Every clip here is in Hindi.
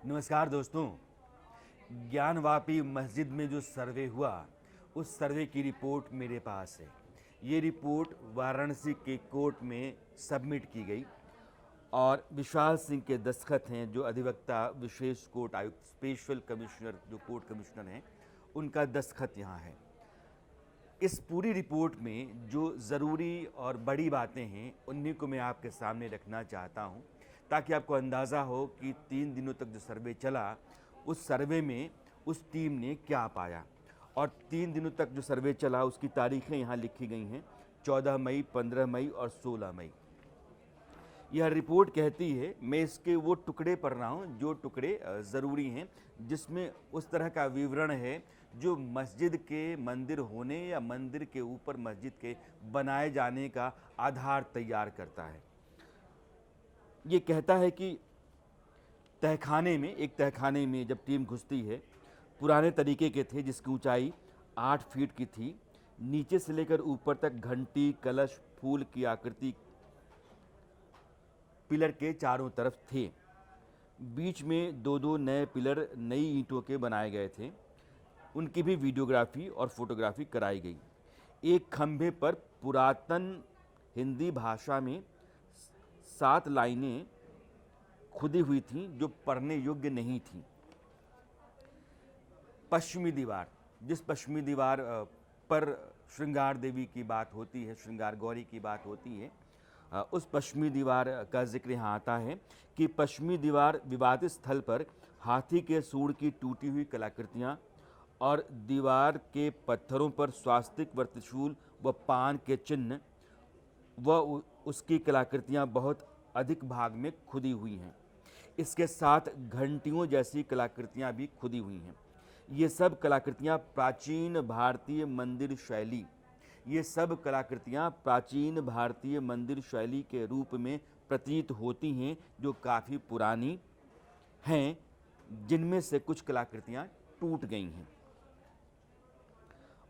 नमस्कार दोस्तों। ज्ञानवापी मस्जिद में जो सर्वे हुआ, उस सर्वे की रिपोर्ट मेरे पास है। ये रिपोर्ट वाराणसी के कोर्ट में सबमिट की गई और विशाल सिंह के दस्तखत हैं, जो अधिवक्ता विशेष कोर्ट आयुक्त स्पेशल कमिश्नर जो कोर्ट कमिश्नर हैं, उनका दस्तखत यहाँ है। इस पूरी रिपोर्ट में जो ज़रूरी और बड़ी बातें हैं, उन्हीं को मैं आपके सामने रखना चाहता हूँ, ताकि आपको अंदाज़ा हो कि 3 दिनों तक जो सर्वे चला, उस सर्वे में उस टीम ने क्या पाया। और 3 दिनों तक जो सर्वे चला, उसकी तारीखें यहाँ लिखी गई हैं, 14 मई, 15 मई और 16 मई। यह रिपोर्ट कहती है, मैं इसके वो टुकड़े पढ़ रहा हूँ जो टुकड़े ज़रूरी हैं, जिसमें उस तरह का विवरण है जो मस्जिद के मंदिर होने या मंदिर के ऊपर मस्जिद के बनाए जाने का आधार तैयार करता है। ये कहता है कि एक तहखाने में जब टीम घुसती है, पुराने तरीके के थे, जिसकी ऊंचाई 8 फीट की थी। नीचे से लेकर ऊपर तक घंटी, कलश, फूल की आकृति पिलर के चारों तरफ थे। बीच में दो दो नए पिलर नई ईंटों के बनाए गए थे। उनकी भी वीडियोग्राफी और फोटोग्राफी कराई गई। एक खंभे पर पुरातन हिंदी भाषा में 7 लाइनें खुदी हुई थीं, जो पढ़ने योग्य नहीं थीं। पश्चिमी दीवार, जिस पश्चिमी दीवार पर श्रृंगार देवी की बात होती है, श्रृंगार गौरी की बात होती है, उस पश्चिमी दीवार का जिक्र यहाँ आता है कि पश्चिमी दीवार विवादित स्थल पर हाथी के सूंड की टूटी हुई कलाकृतियाँ और दीवार के पत्थरों पर स्वास्तिक व त्रिशूल व पान के चिन्ह व उसकी कलाकृतियाँ बहुत अधिक भाग में खुदी हुई हैं। इसके साथ घंटियों जैसी कलाकृतियाँ भी खुदी हुई हैं। ये सब कलाकृतियाँ प्राचीन भारतीय मंदिर शैली के रूप में प्रतीत होती हैं, जो काफ़ी पुरानी हैं, जिनमें से कुछ कलाकृतियाँ टूट गई हैं।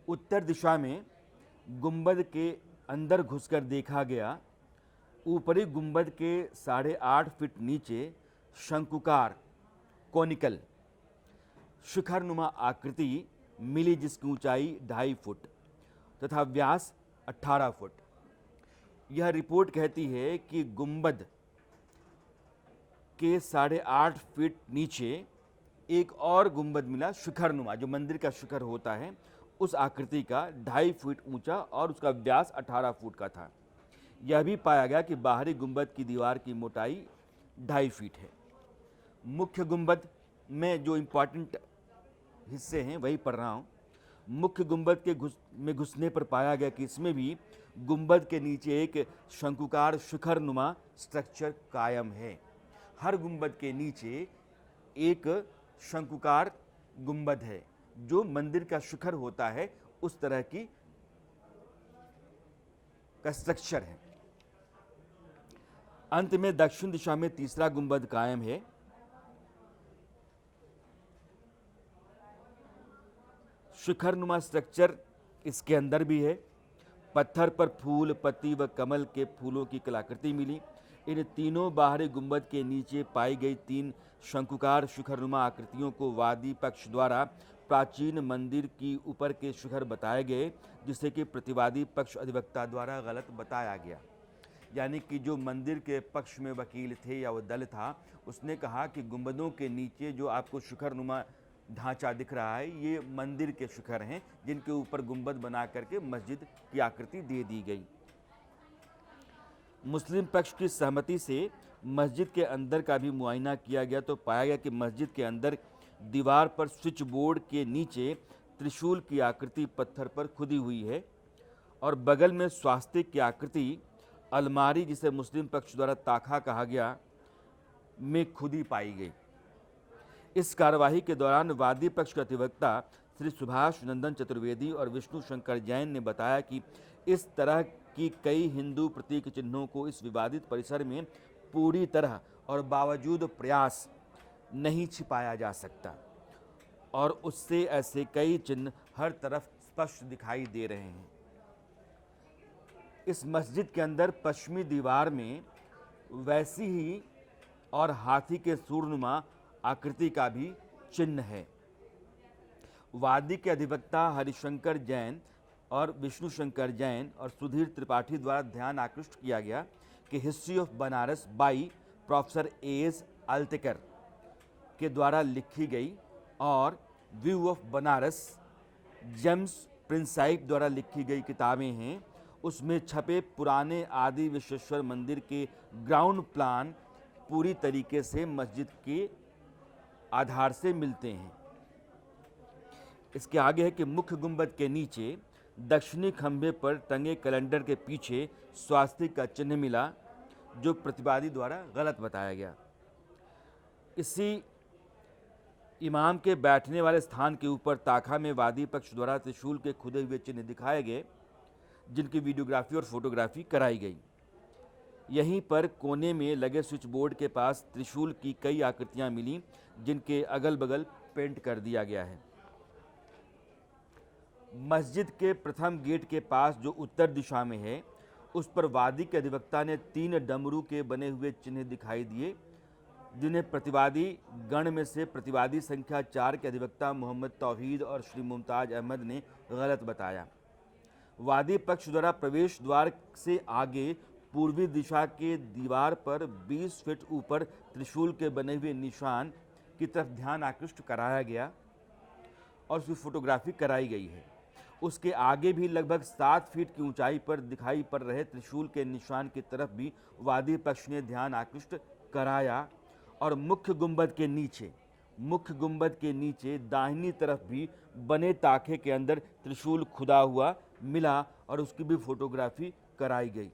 उत्तर दिशा में गुंबद के अंदर घुसकर देखा गया, ऊपरी गुंबद के 8.5 फीट नीचे शंकुकार कोनिकल शिखरनुमा आकृति मिली, जिसकी ऊंचाई 2.5 फुट तथा व्यास 18 फुट। यह रिपोर्ट कहती है कि गुंबद के 8.5 फीट नीचे एक और गुंबद मिला, शिखरनुमा, जो मंदिर का शिखर होता है, उस आकृति का 2.5 फीट ऊंचा और उसका व्यास 18 फुट का था। यह भी पाया गया कि बाहरी गुंबद की दीवार की मोटाई 2.5 फीट है। मुख्य गुंबद में जो इम्पॉर्टेंट हिस्से हैं वही पढ़ रहा हूँ। मुख्य गुंबद के घुसने पर पाया गया कि इसमें भी गुंबद के नीचे एक शंकुकार शिखरनुमा स्ट्रक्चर कायम है। हर गुंबद के नीचे एक शंकुकार गुंबद है, जो मंदिर का शिखर होता है, उस तरह की का स्ट्रक्चर है। अंत में दक्षिण दिशा में तीसरा गुंबद कायम है। शिखरनुमा स्ट्रक्चर इसके अंदर भी है। पत्थर पर फूल, पत्ती व कमल के फूलों की कलाकृति मिली। इन तीनों बाहरी गुंबद के नीचे पाई गई 3 शंकुकार शिखरनुमा आकृतियों को वादी पक्ष द्वारा प्राचीन मंदिर की ऊपर के शिखर बताए गए, जिसे कि प्रतिवादी पक्ष अधिवक्ता द्वारा गलत बताया गया। यानी कि जो मंदिर के पक्ष में वकील थे या वो दल था, उसने कहा कि गुंबदों के नीचे जो आपको शिखरनुमा ढांचा दिख रहा है, ये मंदिर के शिखर हैं, जिनके ऊपर गुंबद बना करके मस्जिद की आकृति दे दी गई। मुस्लिम पक्ष की सहमति से मस्जिद के अंदर का भी मुआयना किया गया, तो पाया गया कि मस्जिद के अंदर दीवार पर स्विच बोर्ड के नीचे त्रिशूल की आकृति पत्थर पर खुदी हुई है और बगल में स्वास्तिक की आकृति अलमारी, जिसे मुस्लिम पक्ष द्वारा ताखा कहा गया, में खुदी पाई गई। इस कार्यवाही के दौरान वादी पक्ष के अधिवक्ता श्री सुभाष नंदन चतुर्वेदी और विष्णु शंकर जैन ने बताया कि इस तरह की कई हिंदू प्रतीक चिन्हों को इस विवादित परिसर में पूरी तरह और बावजूद प्रयास नहीं छिपाया जा सकता, और उससे ऐसे कई चिन्ह हर तरफ स्पष्ट दिखाई दे रहे हैं। इस मस्जिद के अंदर पश्चिमी दीवार में वैसी ही और हाथी के सूरनुमा आकृति का भी चिन्ह है। वादी के अधिवक्ता हरिशंकर जैन और विष्णु शंकर जैन और सुधीर त्रिपाठी द्वारा ध्यान आकृष्ट किया गया कि history of Banaras by professor S Altekar के द्वारा लिखी गई और view of Banaras James Prinsep द्वारा लिखी गई किताबें हैं, उसमें छपे पुराने आदि विश्वेश्वर मंदिर के ग्राउंड प्लान पूरी तरीके से मस्जिद के आधार से मिलते हैं। इसके आगे है कि मुख्य गुंबद के नीचे दक्षिणी खंभे पर टंगे कैलेंडर के पीछे स्वास्तिक का चिन्ह मिला, जो प्रतिवादी द्वारा गलत बताया गया। इसी इमाम के बैठने वाले स्थान के ऊपर ताखा में वादी पक्ष द्वारा त्रिशूल के खुदे हुए चिन्ह दिखाए गए, जिनकी वीडियोग्राफी और फोटोग्राफी कराई गई। यहीं पर कोने में लगे स्विच बोर्ड के पास त्रिशूल की कई आकृतियां मिली, जिनके अगल बगल पेंट कर दिया गया है। मस्जिद के प्रथम गेट के पास जो उत्तर दिशा में है, उस पर वादी के अधिवक्ता ने 3 डमरू के बने हुए चिन्ह दिखाई दिए, जिन्हें प्रतिवादी गण में से प्रतिवादी संख्या 4 के अधिवक्ता मोहम्मद तौहीद और श्री मुमताज अहमद ने गलत बताया। वादी पक्ष द्वारा प्रवेश द्वार से आगे पूर्वी दिशा के दीवार पर 20 फीट ऊपर त्रिशूल के बने हुए निशान की तरफ ध्यान आकृष्ट कराया गया और उसकी फोटोग्राफी कराई गई है। उसके आगे भी लगभग 7 फीट की ऊंचाई पर दिखाई पड़ रहे त्रिशूल के निशान की तरफ भी वादी पक्ष ने ध्यान आकृष्ट कराया और मुख्य गुंबद के नीचे दाहिनी तरफ भी बने ताखे के अंदर त्रिशूल खुदा हुआ मिला और उसकी भी फोटोग्राफी कराई गई।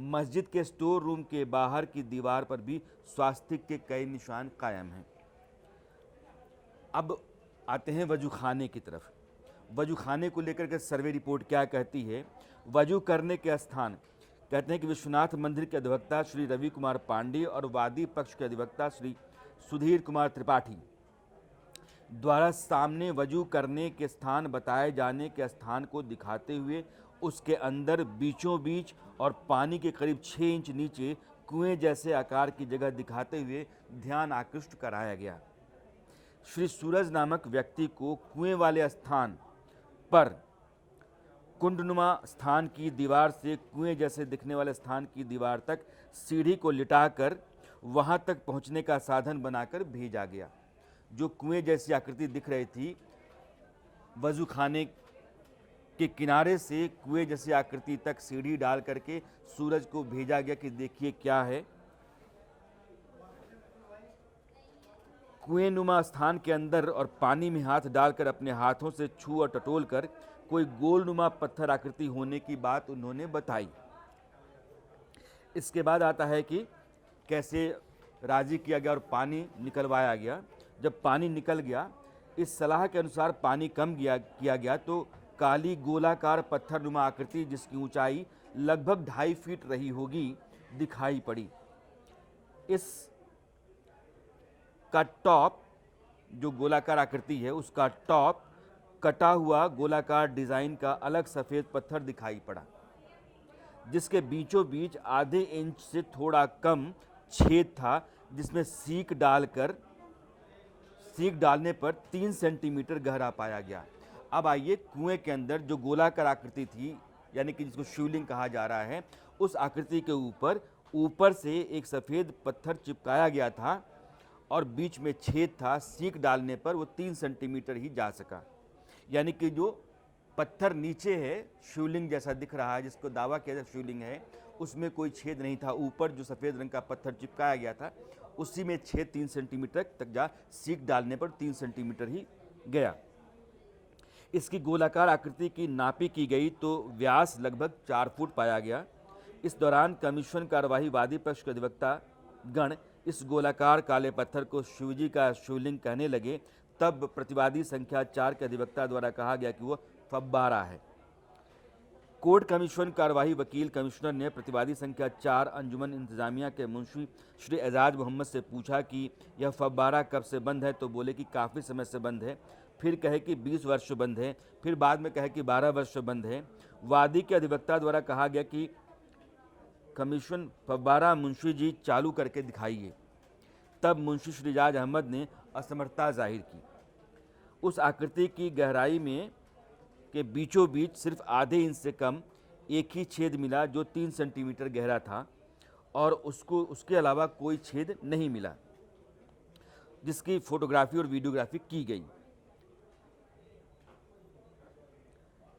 मस्जिद के स्टोर रूम के बाहर की दीवार पर भी स्वास्तिक के कई निशान कायम हैं। अब आते हैं वजू खाने की तरफ। वजू खाने को लेकर के सर्वे रिपोर्ट क्या कहती है? वजू करने के स्थान कहते हैं कि विश्वनाथ मंदिर के अधिवक्ता श्री रवि कुमार पांडे और वादी पक्ष के अधिवक्ता श्री सुधीर कुमार त्रिपाठी द्वारा सामने वजू करने के स्थान बताए जाने के स्थान को दिखाते हुए उसके अंदर बीचों बीच और पानी के करीब 6 इंच नीचे कुएं जैसे आकार की जगह दिखाते हुए ध्यान आकृष्ट कराया गया। श्री सूरज नामक व्यक्ति को कुएं वाले स्थान पर कुंडनुमा स्थान की दीवार से कुएं जैसे दिखने वाले स्थान की दीवार तक सीढ़ी को लिटाकर वहां तक पहुंचने का साधन बनाकर भेजा गया। जो कुएं जैसी आकृति दिख रही थी, वजू खाने के किनारे से कुएं जैसी आकृति तक सीढ़ी डाल करके सूरज को भेजा गया कि देखिए क्या है। कुएं नुमा स्थान के अंदर और पानी में हाथ डालकर अपने हाथों से छू और टटोल कर कोई गोल नुमा पत्थर आकृति होने की बात उन्होंने बताई। इसके बाद आता है कि कैसे राजी किया गया और पानी निकलवाया गया। जब पानी निकल गया, इस सलाह के अनुसार पानी कम किया गया तो काली गोलाकार पत्थर नुमा आकृति जिसकी ऊंचाई लगभग 2.5 फीट रही होगी दिखाई पड़ी। इस का टॉप जो गोलाकार आकृति है, उसका टॉप कटा हुआ गोलाकार डिजाइन का अलग सफेद पत्थर दिखाई पड़ा, जिसके बीचों बीच आधे इंच से थोड़ा कम छेद था, जिसमें सीक डालने पर 3 सेंटीमीटर गहरा पाया गया। अब आइए, कुएं के अंदर जो गोलाकार आकृति थी, यानी कि जिसको शिवलिंग कहा जा रहा है, उस आकृति के ऊपर से एक सफेद पत्थर चिपकाया गया था और बीच में छेद था। सीक डालने पर वो 3 सेंटीमीटर ही जा सका। यानी कि जो पत्थर नीचे है, शिवलिंग जैसा दिख रहा है, जिसको दावा किया जाए शिवलिंग है, उसमें कोई छेद नहीं था। ऊपर जो सफ़ेद रंग का पत्थर चिपकाया गया था, उसी में छेद 3 सेंटीमीटर तक जा, सीक डालने पर 3 सेंटीमीटर ही गया। इसकी गोलाकार आकृति की नापी की गई तो व्यास लगभग 4 फुट पाया गया। इस दौरान कमीशन कार्यवाही वादी पक्ष के अधिवक्ता गण इस गोलाकार काले पत्थर को शिवजी का शिवलिंग कहने लगे। तब प्रतिवादी संख्या 4 के अधिवक्ता द्वारा कहा गया कि वह फब्बारा है। कोर्ट कमीशन कार्यवाही वकील कमिश्नर ने प्रतिवादी संख्या 4 अंजुमन इंतजामिया के मुंशी श्री एजाज मोहम्मद से पूछा कि यह फब्बारा कब से बंद है, तो बोले कि काफ़ी समय से बंद है। फिर कहे कि 20 वर्ष बंद है, फिर बाद में कहे कि 12 वर्ष बंद है। वादी के अधिवक्ता द्वारा कहा गया कि कमीशन फब्बारा मुंशी जी चालू करके दिखाइए। तब मुंशी शुजात अहमद ने असमर्थता जाहिर की। उस आकृति की गहराई में के बीचों बीच सिर्फ आधे इंच से कम एक ही छेद मिला जो 3 सेंटीमीटर गहरा था, और उसके अलावा कोई छेद नहीं मिला, जिसकी फोटोग्राफी और वीडियोग्राफी की गई।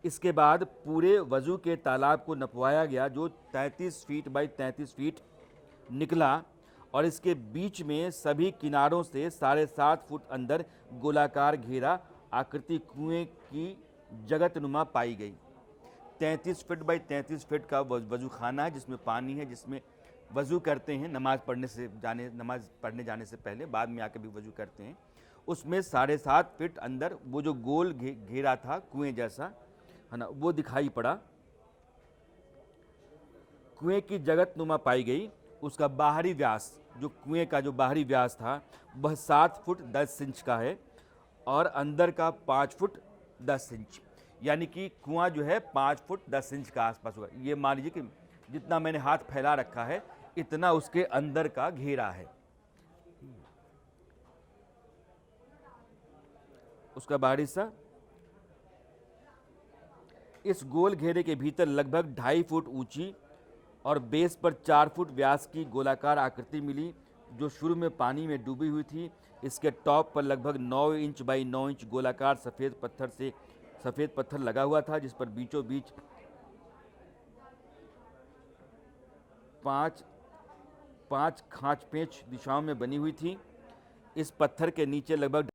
इसके बाद पूरे वजू के तालाब को नपवाया गया, जो 33 फीट बाई 33 फीट निकला, और इसके बीच में सभी किनारों से 7.5 फुट अंदर गोलाकार घेरा आकृति कुएं की जगतनुमा पाई गई। 33 फीट बाई 33 फीट का वजू खाना है, जिसमें पानी है, जिसमें वजू करते हैं नमाज पढ़ने जाने से पहले, बाद में आके भी वजू करते हैं। उसमें 7.5 फीट अंदर वो जो गोल घेरा था कुएं जैसा, है ना, वो दिखाई पड़ा। कुएं की जगतनुमा पाई गई। उसका बाहरी व्यास, जो कुएं का जो बाहरी व्यास था, वह 7 फुट 10 इंच का है, और अंदर का 5 फुट 10 इंच, यानी कि कुआं जो है 5 फुट 10 इंच का आसपास होगा। ये मान लीजिए कि जितना मैंने हाथ फैला रखा है, इतना उसके अंदर का घेरा है। उसका बाहरी हिस्सा, इस गोल घेरे के भीतर लगभग 2.5 फुट ऊंची और बेस पर 4 फुट व्यास की गोलाकार आकृति मिली, जो शुरू में पानी में डूबी हुई थी। इसके टॉप पर लगभग 9 इंच बाई 9 इंच गोलाकार सफ़ेद पत्थर लगा हुआ था, जिस पर बीचों बीच 5 खांच पेंच दिशाओं में बनी हुई थी। इस पत्थर के नीचे लगभग